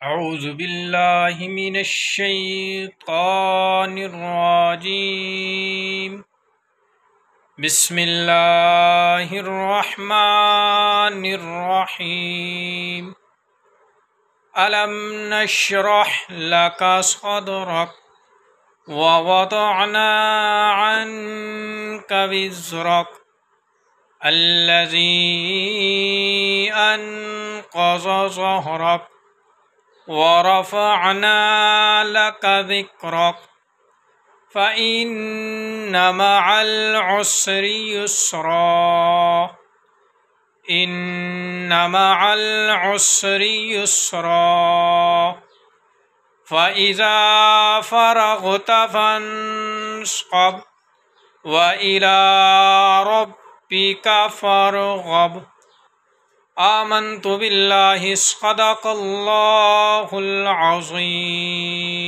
أعوذ بالله من الشيطان الرجيم بسم الله الرحمن الرحيم ألم نشرح لك صدرك ووضعنا عنك وزرك الذي أنقض ظهرك ورفعنا لك ذكرك فإن مع العسر يسرا إن مع العسر يسرا فإذا فرغت فانصب وإلى ربك فارغب آمنت بالله صدق الله العظيم